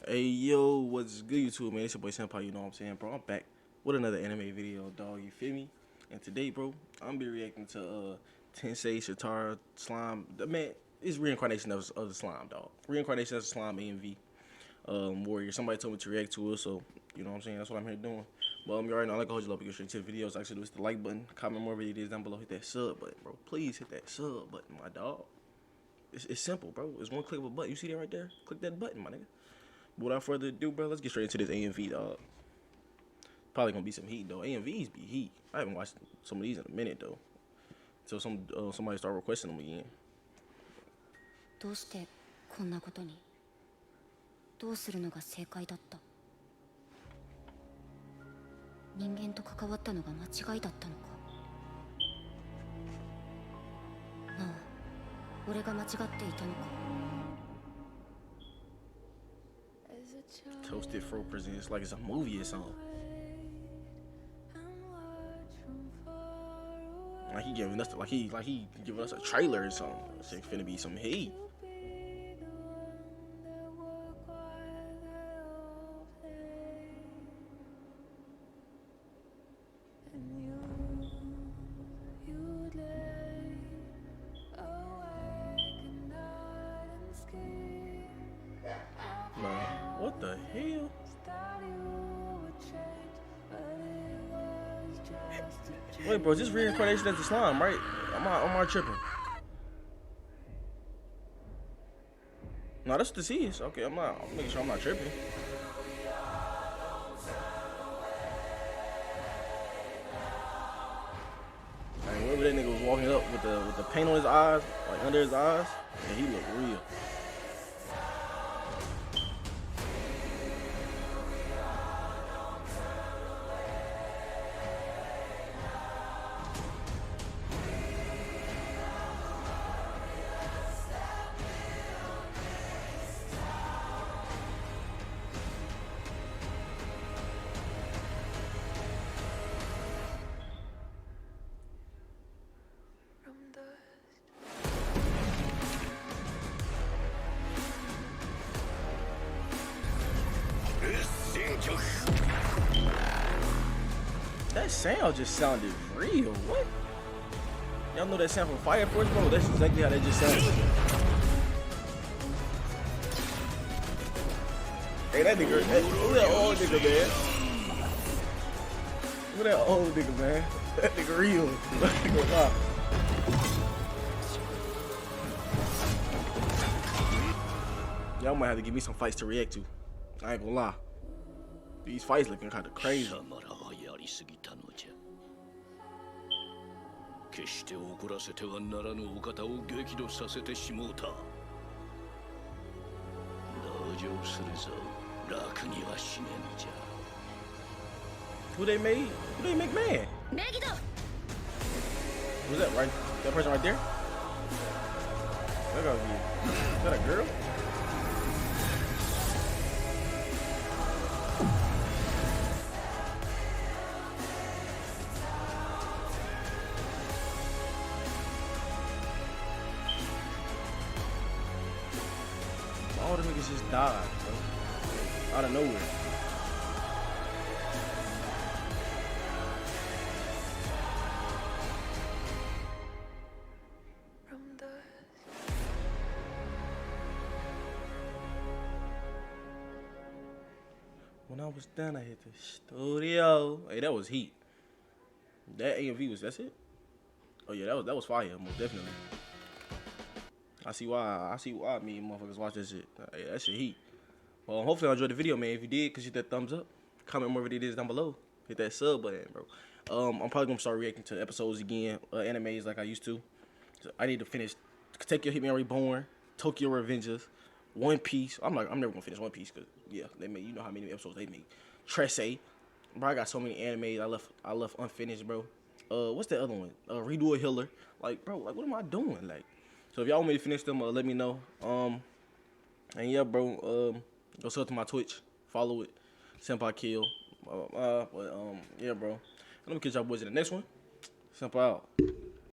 Hey yo, what's good YouTube, man? It's your boy Senpai, you know what I'm saying, bro? I'm back with another anime video, dog, you feel me? And today, bro, I'm gonna be reacting to Tensei, Shitara, Slime. Man, it's reincarnation of the slime, dog. Reincarnation of the slime AMV warrior. Somebody told me to react to it, so you know what I'm saying, that's what I'm here doing. Well, you already know I like to hold you up, get straight to the videos. Actually, hit the like button, comment more videos down below, hit that sub button, bro. Please hit that sub button, my dog. It's simple, bro. It's one click of a button. You see that right there? Click that button, my nigga. But without further ado, bro, let's get straight into this AMV, dog. Probably gonna be some heat, though. AMVs be heat. I haven't watched some of these in a minute, though. Until somebody start requesting them again. どうしてこんなことにどうするのが正解だった人間と関わったのが間違いだったのかああ俺が間違っていたのか Toasted Fro presents like it's a movie or something. Like he giving us like he giving us a trailer or something. It's finna be some heat. Man, what the hell? Wait, bro, this reincarnation as the slime, right? Am I tripping? No, that's the C's. Okay, I'm making sure I'm not tripping. Like, wherever that nigga was walking up with the paint on his eyes, like under his eyes, and he looked real. That sound just sounded real. What? Y'all know that sound from Fire Force, bro? That's exactly how that just sounded. Hey, that nigga, look at that old nigga, man. Look at that old nigga, man. That nigga real. That nigga lie. Y'all might have to give me some fights to react to. I ain't gonna lie. These fights looking kind of crazy. 決して怒らせてはならぬお方を激怒させてしもうた。同情するぞ、楽にはしねぬじゃ。Who they made? Who they make mad? Who's that right? That person right there? That gotta be. Is that a girl? All the niggas just died, bro. Out of nowhere. When I was done, I hit the studio. Hey, that was heat. That AMV was, that's it? Oh yeah, that was fire, most definitely. I see why me and motherfuckers watch this shit. Hey, that shit heat. Well, hopefully I enjoyed the video, man. If you did, hit that thumbs up. Comment more videos down below. Hit that sub button, bro. I'm probably gonna start reacting to episodes again, animes like I used to. So I need to finish Take Your Hitman Reborn, Tokyo Revengers, One Piece. I'm never gonna finish One Piece because yeah, they made, you know how many episodes they make. Tensei, bro. I got so many animes I left unfinished, bro. What's that other one? Redo a Healer. Like, bro, like what am I doing? Like. So if y'all want me to finish them, let me know. And yeah, bro, go sub to my Twitch, follow it, Senpai Kill. Yeah, bro. Let me catch y'all boys in the next one. Senpai out.